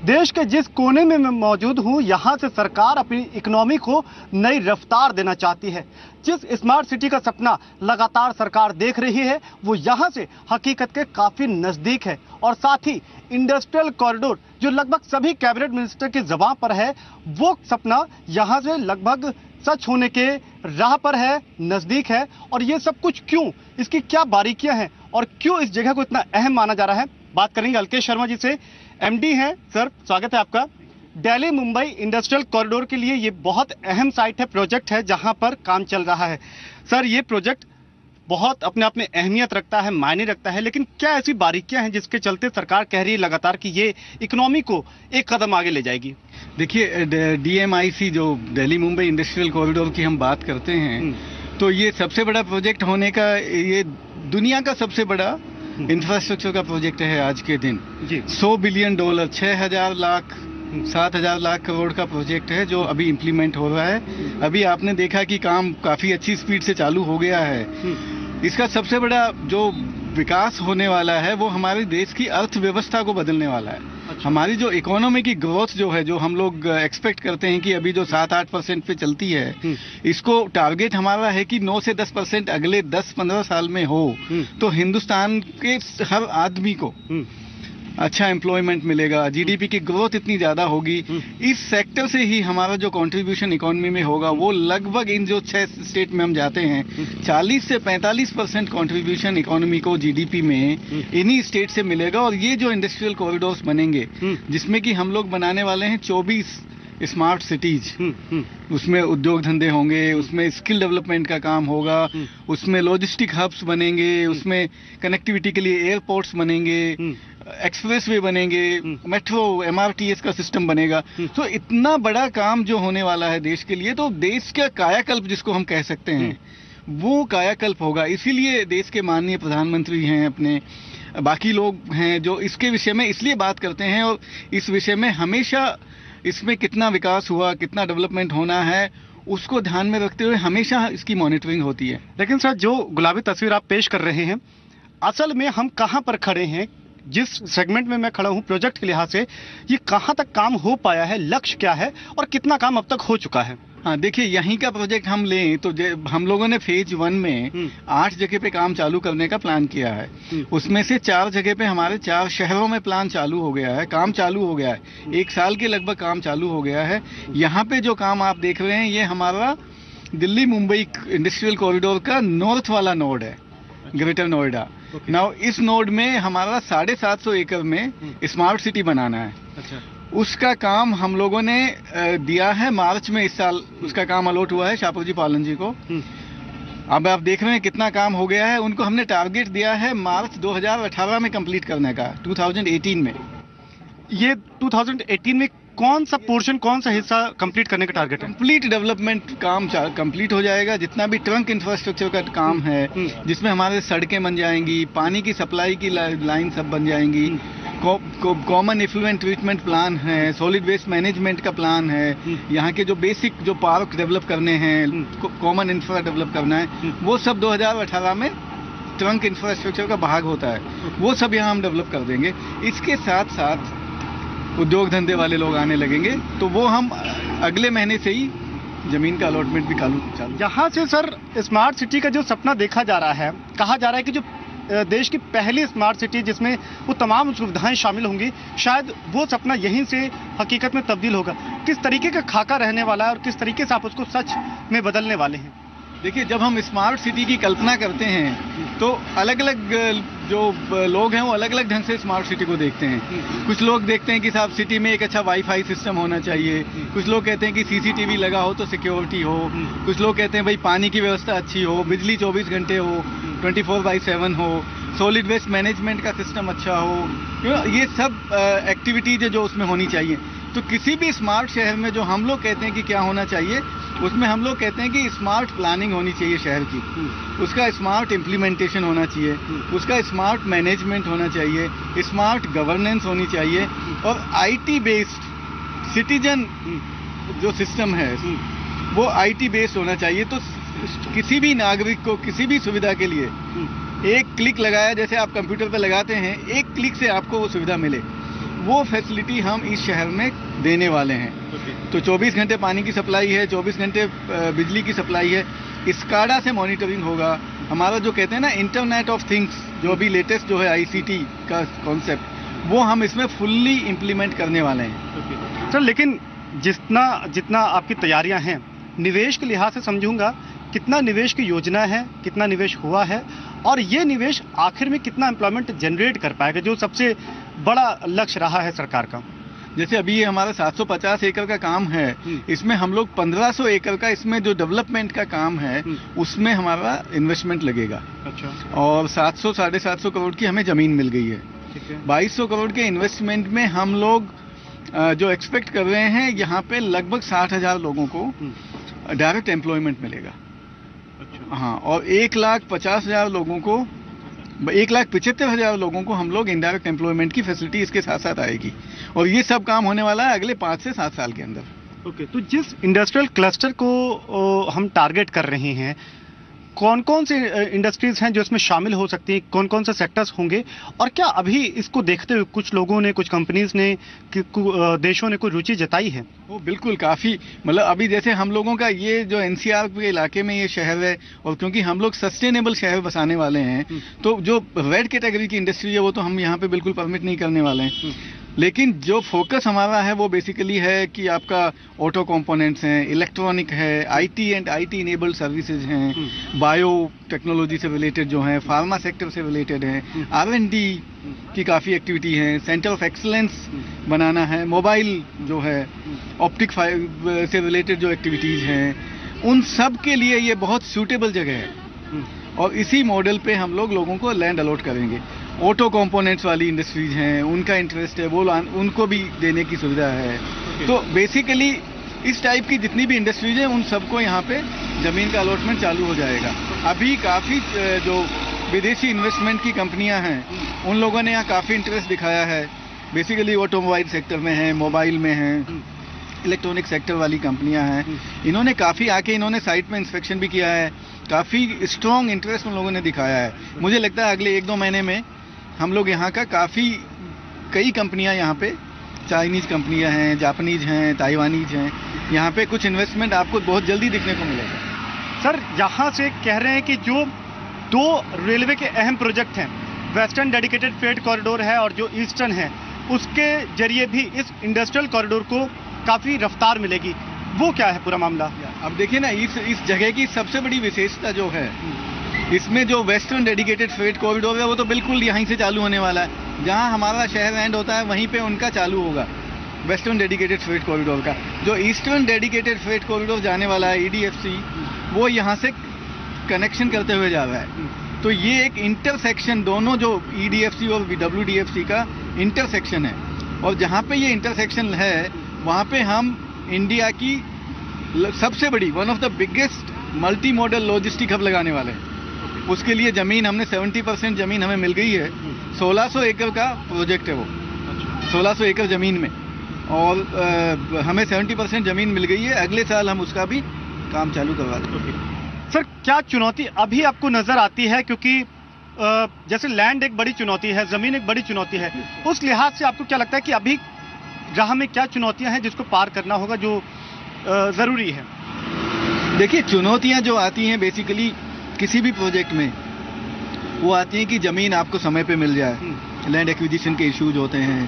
देश के जिस कोने में मैं मौजूद हूं, यहां से सरकार अपनी इकोनॉमी को नई रफ्तार देना चाहती है। जिस स्मार्ट सिटी का सपना लगातार सरकार देख रही है, वो यहां से हकीकत के काफी नजदीक है। और साथ ही इंडस्ट्रियल कॉरिडोर, जो लगभग सभी कैबिनेट मिनिस्टर की जुबान पर है, वो सपना यहां से लगभग सच होने के राह पर है, नजदीक है। और ये सब कुछ क्यों, इसकी क्या बारीकियां हैं और क्यों इस जगह को इतना अहम माना जा रहा है, बात करेंगे अलकेश शर्मा जी से। एमडी हैं सर, स्वागत है आपका। दिल्ली मुंबई इंडस्ट्रियल कॉरिडोर के लिए ये बहुत अहम साइट है, प्रोजेक्ट है जहां पर काम चल रहा है। सर, ये प्रोजेक्ट बहुत अपने आप में अहमियत रखता है, मायने रखता है, लेकिन क्या ऐसी बारीकियां हैं जिसके चलते सरकार कह रही है लगातार कि ये इकोनॉमी को एक कदम आगे ले जाएगी? देखिए, DMIC जो दिल्ली मुंबई इंडस्ट्रियल कॉरिडोर की हम बात करते हैं, तो ये सबसे बड़ा प्रोजेक्ट होने का, ये दुनिया का सबसे बड़ा इंफ्रास्ट्रक्चर का प्रोजेक्ट है आज के दिन जी। $100 बिलियन, 6,000 लाख 7,000 लाख करोड़ का प्रोजेक्ट है जो अभी इम्प्लीमेंट हो रहा है। अभी आपने देखा कि काम काफी अच्छी स्पीड से चालू हो गया है। इसका सबसे बड़ा जो विकास होने वाला है वो हमारे देश की अर्थव्यवस्था को बदलने वाला है। अच्छा। हमारी जो इकोनॉमी की ग्रोथ जो है, जो हम लोग एक्सपेक्ट करते हैं कि अभी जो 7-8% पे चलती है, इसको टारगेट हमारा है कि 9 से 10% अगले 10-15 साल में हो, तो हिंदुस्तान के हर आदमी को अच्छा एम्प्लॉयमेंट मिलेगा, GDP की ग्रोथ इतनी ज्यादा होगी। इस सेक्टर से ही हमारा जो कंट्रीब्यूशन इकोनॉमी में होगा वो लगभग इन जो 6 स्टेट में हम जाते हैं 40 से 45% कंट्रीब्यूशन इकोनॉमी को GDP में इन्हीं स्टेट से मिलेगा। और ये जो इंडस्ट्रियल कॉरिडोर्स बनेंगे, जिसमें कि हम लोग बनाने वाले हैं 24 स्मार्ट सिटीज, उसमें उद्योग धंधे होंगे, उसमें स्किल डेवलपमेंट का काम होगा, उसमें लॉजिस्टिक हब्स बनेंगे, उसमें कनेक्टिविटी के लिए एयरपोर्ट्स बनेंगे, एक्सप्रेसवे बनेंगे, मेट्रो MRTS का सिस्टम बनेगा। तो इतना बड़ा काम जो होने वाला है देश के लिए, तो देश का कायाकल्प जिसको हम कह सकते हैं, वो कायाकल्प होगा। इसीलिए देश के माननीय प्रधानमंत्री हैं, अपने बाकी लोग हैं जो इसके विषय में इसलिए बात करते हैं, और इस विषय में हमेशा इसमें कितना विकास हुआ, कितना डेवलपमेंट होना है, उसको ध्यान में रखते हुए हमेशा इसकी मॉनिटरिंग होती है। लेकिन सर, जो गुलाबी तस्वीर आप पेश कर रहे हैं, असल में हम कहां पर खड़े हैं? जिस सेगमेंट में मैं खड़ा हूं प्रोजेक्ट के लिहाज से, ये कहां तक काम हो पाया है, लक्ष्य क्या है और कितना काम अब तक हो चुका है? हाँ, देखिए, यहीं का प्रोजेक्ट हम लें तो हम लोगों ने फेज 1 में 8 जगह पे काम चालू करने का प्लान किया है। उसमें से 4 जगह पे हमारे 4 शहरों में प्लान चालू हो गया है, काम चालू हो गया है। 1 साल के लगभग काम चालू हो गया है। यहाँ पे जो काम आप देख रहे हैं, ये हमारा दिल्ली मुंबई इंडस्ट्रियल कॉरिडोर का नॉर्थ वाला नोड है, ग्रेटर नोएडा। नाउ इस नोड में हमारा 750 एकड़ में स्मार्ट सिटी बनाना है। अच्छा। उसका काम हम लोगों ने दिया है मार्च में इस साल, उसका काम अलॉट हुआ है शाहपुर जी पालन जी को। अब आप देख रहे हैं कितना काम हो गया है। उनको हमने टारगेट दिया है मार्च 2018 में कंप्लीट करने का, 2018 में। ये 2018 में कौन सा पोर्शन, कौन सा हिस्सा कंप्लीट करने का टारगेट है? कंप्लीट डेवलपमेंट काम कंप्लीट हो जाएगा। जितना भी ट्रंक इंफ्रास्ट्रक्चर का काम है, जिसमें हमारे सड़कें बन जाएंगी, पानी की सप्लाई की लाइन सब बन जाएंगी, कॉमन इफ्लुएंट ट्रीटमेंट प्लान है, सॉलिड वेस्ट मैनेजमेंट का प्लान है, यहाँ के जो बेसिक जो पार्क डेवलप करने हैं, कॉमन इंफ्रा डेवलप करना है, वो सब 2018 में ट्रंक इंफ्रास्ट्रक्चर का भाग होता है, वो सब यहाँ हम डेवलप कर देंगे। इसके साथ साथ उद्योग धंधे वाले लोग आने लगेंगे, तो वो हम अगले महीने से ही जमीन का अलॉटमेंट भी चालू। यहाँ से सर, स्मार्ट सिटी का जो सपना देखा जा रहा है, कहा जा रहा है कि जो देश की पहली स्मार्ट सिटी जिसमें वो तमाम सुविधाएं शामिल होंगी, शायद वो सपना यहीं से हकीकत में तब्दील होगा। किस तरीके का खाका रहने वाला है और किस तरीके से आप उसको सच में बदलने वाले हैं? देखिए, जब हम स्मार्ट सिटी की कल्पना करते हैं तो अलग अलग जो लोग हैं वो अलग अलग ढंग से स्मार्ट सिटी को देखते हैं। कुछ लोग देखते हैं कि साहब सिटी में एक अच्छा वाईफाई सिस्टम होना चाहिए, कुछ लोग कहते हैं कि CCTV लगा हो तो सिक्योरिटी हो, कुछ लोग कहते हैं भाई पानी की व्यवस्था अच्छी हो, बिजली 24 घंटे हो, 24/7 हो, सॉलिड वेस्ट मैनेजमेंट का सिस्टम अच्छा हो। ये सब एक्टिविटीज है जो उसमें होनी चाहिए। तो किसी भी स्मार्ट शहर में जो हम लोग कहते हैं कि क्या होना चाहिए, उसमें हम लोग कहते हैं कि स्मार्ट प्लानिंग होनी चाहिए शहर की, उसका स्मार्ट इम्प्लीमेंटेशन होना चाहिए, उसका स्मार्ट मैनेजमेंट होना चाहिए, स्मार्ट गवर्नेंस होनी चाहिए, और IT बेस्ड सिटीजन जो सिस्टम है वो IT बेस्ड होना चाहिए। तो किसी भी नागरिक को किसी भी सुविधा के लिए एक क्लिक लगाया, जैसे आप कंप्यूटर पर लगाते हैं, एक क्लिक से आपको वो सुविधा मिले। वो फैसिलिटी हम इस शहर में देने वाले हैं। तो 24 घंटे पानी की सप्लाई है, 24 घंटे बिजली की सप्लाई है, स्काडा से मॉनिटरिंग होगा। हमारा जो कहते हैं ना इंटरनेट ऑफ थिंग्स, जो अभी लेटेस्ट जो है आईसीटी का कॉन्सेप्ट, वो हम इसमें फुल्ली इम्प्लीमेंट करने वाले हैं। सर लेकिन जितना आपकी तैयारियां हैं, निवेश के लिहाज से समझूंगा, कितना निवेश की योजना है, कितना निवेश हुआ है, और ये निवेश आखिर में कितना एम्प्लॉयमेंट जनरेट कर पाएगा, जो सबसे बड़ा लक्ष्य रहा है सरकार का? जैसे अभी ये हमारा 750 एकड़ का काम है, इसमें हम लोग 1500 एकड़ का, इसमें जो डेवलपमेंट का काम है उसमें हमारा इन्वेस्टमेंट लगेगा। अच्छा। और 700-750 करोड़ की हमें जमीन मिल गई है। 2200 करोड़ के इन्वेस्टमेंट में हम लोग जो एक्सपेक्ट कर रहे हैं, यहाँ पे लगभग 60,000 लोगों को डायरेक्ट एम्प्लॉयमेंट मिलेगा। अच्छा। हाँ, और 1,50,000 लोगों को, 1,75,000 लोगों को हम लोग इनडायरेक्ट एम्प्लॉयमेंट की फैसिलिटी इसके साथ साथ आएगी। और ये सब काम होने वाला है अगले 5 से 7 साल के अंदर। ओके, तो जिस इंडस्ट्रियल क्लस्टर को हम टारगेट कर रहे हैं, कौन कौन से इंडस्ट्रीज हैं जो इसमें शामिल हो सकती हैं, कौन कौन से सेक्टर्स होंगे, और क्या अभी इसको देखते हुए कुछ लोगों ने, कुछ कंपनीज ने, देशों ने कोई रुचि जताई है? वो बिल्कुल काफ़ी, मतलब अभी जैसे हम लोगों का ये जो एनसीआर के इलाके में ये शहर है, और क्योंकि हम लोग सस्टेनेबल शहर बसाने वाले हैं, तो जो रेड कैटेगरी की इंडस्ट्री है वो तो हम यहाँ पे बिल्कुल परमिट नहीं करने वाले हैं। लेकिन जो फोकस हमारा है वो बेसिकली है कि आपका ऑटो कंपोनेंट्स हैं, इलेक्ट्रॉनिक है, IT and IT enabled services हैं, बायो टेक्नोलॉजी से रिलेटेड जो हैं, फार्मा सेक्टर से रिलेटेड हैं, R&D की काफ़ी एक्टिविटी है, सेंटर ऑफ एक्सलेंस बनाना है, मोबाइल जो है, ऑप्टिक फाइबर से रिलेटेड जो एक्टिविटीज़ हैं, उन सब के लिए ये बहुत सूटेबल जगह है। और इसी मॉडल पे हम लोगों को लैंड अलॉट करेंगे। ऑटो कंपोनेंट्स वाली इंडस्ट्रीज हैं, उनका इंटरेस्ट है, वो उनको भी देने की सुविधा है। तो बेसिकली इस टाइप की जितनी भी इंडस्ट्रीज हैं उन सबको यहाँ पे ज़मीन का अलॉटमेंट चालू हो जाएगा। अभी काफ़ी जो विदेशी इन्वेस्टमेंट की कंपनियाँ हैं उन लोगों ने यहाँ काफ़ी इंटरेस्ट दिखाया है। बेसिकली ऑटोमोबाइल सेक्टर में है, मोबाइल में है, इलेक्ट्रॉनिक सेक्टर वाली कंपनियां हैं। इन्होंने काफ़ी आके इन्होंने साइट में इंस्पेक्शन भी किया है, काफ़ी स्ट्रॉन्ग इंटरेस्ट उन लोगों ने दिखाया है। मुझे लगता है अगले 1-2 महीने में हम लोग यहाँ का कई कंपनियां यहाँ पे, चाइनीज़ कंपनियां हैं, जापानीज हैं, ताइवानीज हैं, यहाँ पे कुछ इन्वेस्टमेंट आपको बहुत जल्दी दिखने को मिलेगा। सर यहाँ से कह रहे हैं कि जो 2 रेलवे के अहम प्रोजेक्ट हैं, वेस्टर्न डेडिकेटेड फ्रेट कॉरिडोर है और जो ईस्टर्न है, उसके जरिए भी इस इंडस्ट्रियल कॉरिडोर को काफ़ी रफ्तार मिलेगी। वो क्या है पूरा मामला? अब देखिए ना, इस जगह की सबसे बड़ी विशेषता जो है, इसमें जो वेस्टर्न डेडिकेटेड फ्रेट कॉरिडोर है वो तो बिल्कुल यहीं से चालू होने वाला है। जहां हमारा शहर एंड होता है वहीं पे उनका चालू होगा वेस्टर्न डेडिकेटेड फ्रेट कॉरिडोर का। जो ईस्टर्न डेडिकेटेड फ्रेट कॉरिडोर जाने वाला है EDFC, वो यहाँ से कनेक्शन करते हुए जा रहा है। तो ये एक इंटरसेक्शन, दोनों जो EDFC और WDFC का इंटरसेक्शन है, और जहाँ पे ये इंटरसेक्शन है वहाँ पे हम इंडिया की सबसे बड़ी, one of the biggest multi modal logistic hub लगाने वाले हैं। उसके लिए ज़मीन हमने 70% ज़मीन हमें मिल गई है। 1600 एकड़ का प्रोजेक्ट है वो, 1600 एकड़ ज़मीन में, और हमें 70% ज़मीन मिल गई है। अगले साल हम उसका भी काम चालू करवा देंगे। सर क्या चुनौती अभी आपको नज़र आती है, क्योंकि जैसे लैंड एक बड़ी चुनौती है, ज़मीन एक बड़ी चुनौती है, उस लिहाज से आपको क्या लगता है कि अभी राह में क्या चुनौतियां हैं जिसको पार करना होगा, जो ज़रूरी है? देखिए, चुनौतियां जो आती हैं बेसिकली किसी भी प्रोजेक्ट में, वो आती हैं कि ज़मीन आपको समय पे मिल जाए, लैंड एक्विजिशन के इश्यूज होते हैं,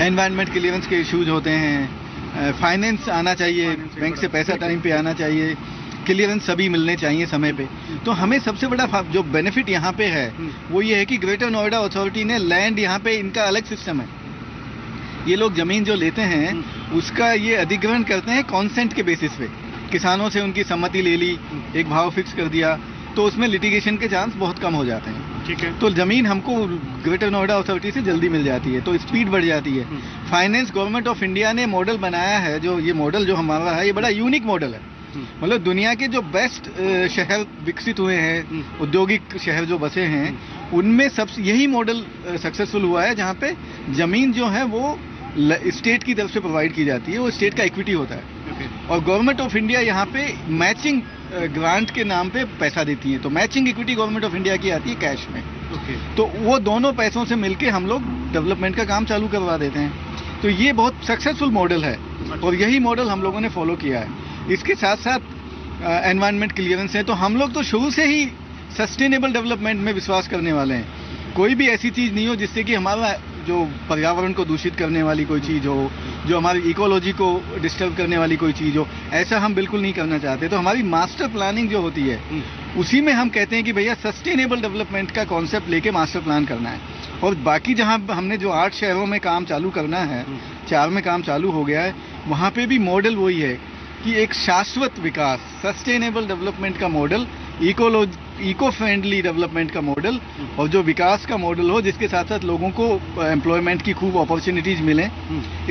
एनवायरनमेंट क्लियरेंस के इश्यूज होते हैं, फाइनेंस आना चाहिए, बैंक से पैसा टाइम पे आना चाहिए, क्लियरेंस सभी मिलने चाहिए समय पे। तो हमें सबसे बड़ा जो बेनिफिट यहाँ पे है वो ये है कि ग्रेटर नोएडा अथॉरिटी ने लैंड, यहाँ पे इनका अलग सिस्टम है। ये लोग ज़मीन जो लेते हैं उसका ये अधिग्रहण करते हैं कॉन्सेंट के बेसिस पे। किसानों से उनकी सम्मति ले ली, एक भाव फिक्स कर दिया, तो उसमें लिटिगेशन के चांस बहुत कम हो जाते हैं। ठीक है। तो ज़मीन हमको ग्रेटर नोएडा अथॉरिटी से जल्दी मिल जाती है, तो स्पीड बढ़ जाती है। फाइनेंस गवर्नमेंट ऑफ इंडिया ने मॉडल बनाया है, जो ये मॉडल जो हमारा है ये बड़ा यूनिक मॉडल है। मतलब दुनिया के जो बेस्ट शहर विकसित हुए हैं, औद्योगिक शहर जो बसे हैं, उनमें सबसे यही मॉडल सक्सेसफुल हुआ है, जहाँ पे ज़मीन जो है वो स्टेट की तरफ से प्रोवाइड की जाती है, वो स्टेट का इक्विटी होता है। और गवर्नमेंट ऑफ इंडिया यहाँ पे मैचिंग ग्रांट के नाम पे पैसा देती है, तो matching equity government of India की आती है कैश में। तो वो दोनों पैसों से मिलके हम लोग डेवलपमेंट का काम चालू करवा देते हैं। तो ये बहुत सक्सेसफुल मॉडल है और यही मॉडल हम लोगों ने फॉलो किया है। इसके साथ साथ एनवायरनमेंट क्लियरेंस है, तो हम लोग तो शुरू से ही सस्टेनेबल डेवलपमेंट में विश्वास करने वाले हैं। कोई भी ऐसी चीज़ नहीं हो जिससे कि हमारा जो पर्यावरण को दूषित करने वाली कोई चीज़ हो, जो हमारी इकोलॉजी को डिस्टर्ब करने वाली कोई चीज़ हो, ऐसा हम बिल्कुल नहीं करना चाहते। तो हमारी मास्टर प्लानिंग जो होती है उसी में हम कहते हैं कि भैया सस्टेनेबल डेवलपमेंट का कॉन्सेप्ट लेके मास्टर प्लान करना है। और बाकी जहां हमने जो 8 शहरों में काम चालू करना है, 4 में काम चालू हो गया है, वहां पे भी मॉडल वही है कि एक शाश्वत विकास, सस्टेनेबल डेवलपमेंट का मॉडल, इको फ्रेंडली डेवलपमेंट का मॉडल और जो विकास का मॉडल हो जिसके साथ साथ लोगों को एम्प्लॉयमेंट की खूब अपॉर्चुनिटीज मिलें,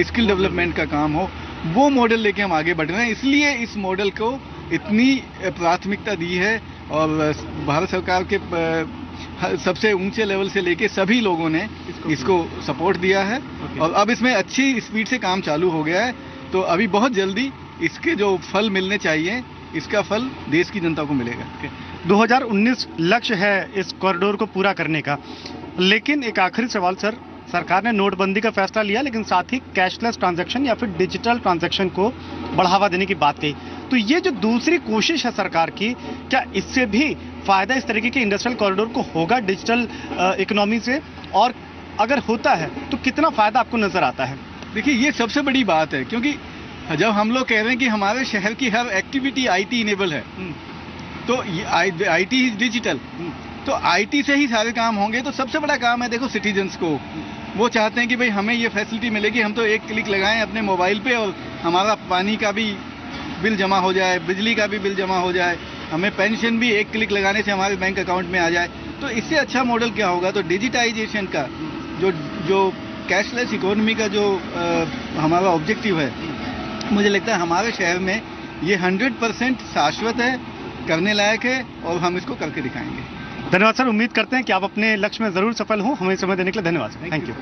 स्किल डेवलपमेंट का काम हो, वो मॉडल लेके हम आगे बढ़ रहे हैं। इसलिए इस मॉडल को इतनी प्राथमिकता दी है और भारत सरकार के सबसे ऊंचे लेवल से लेके सभी लोगों ने इसको सपोर्ट दिया है और अब इसमें अच्छी स्पीड से काम चालू हो गया है। तो अभी बहुत जल्दी इसके जो फल मिलने चाहिए, इसका फल देश की जनता को मिलेगा। 2019 लक्ष्य है इस कॉरिडोर को पूरा करने का, लेकिन एक आखिरी सवाल सर, सरकार ने नोटबंदी का फैसला लिया लेकिन साथ ही कैशलेस ट्रांजैक्शन या फिर डिजिटल ट्रांजैक्शन को बढ़ावा देने की बात कही, तो ये जो दूसरी कोशिश है सरकार की, क्या इससे भी फायदा इस तरीके के इंडस्ट्रियल कॉरिडोर को होगा डिजिटल इकोनॉमी से, और अगर होता है तो कितना फायदा आपको नजर आता है? देखिए, ये सबसे बड़ी बात है क्योंकि जब हम लोग कह रहे हैं कि हमारे शहर की हर एक्टिविटी आईटी इनेबल है, तो आईटी इज डिजिटल, तो आईटी से ही सारे काम होंगे। तो सबसे बड़ा काम है देखो सिटीजन्स को, वो चाहते हैं कि भाई हमें ये फैसिलिटी मिलेगी, हम तो एक क्लिक लगाएं अपने मोबाइल पे और हमारा पानी का भी बिल जमा हो जाए, बिजली का भी बिल जमा हो जाए, हमें पेंशन भी एक क्लिक लगाने से हमारे बैंक अकाउंट में आ जाए। तो इससे अच्छा मॉडल क्या होगा? तो डिजिटाइजेशन का जो कैशलेस इकोनॉमी का जो हमारा ऑब्जेक्टिव है, मुझे लगता है हमारे शहर में ये 100% शाश्वत है, करने लायक है और हम इसको करके दिखाएंगे। धन्यवाद सर, उम्मीद करते हैं कि आप अपने लक्ष्य में जरूर सफल हों। हमें समय देने के लिए धन्यवाद। Thank you.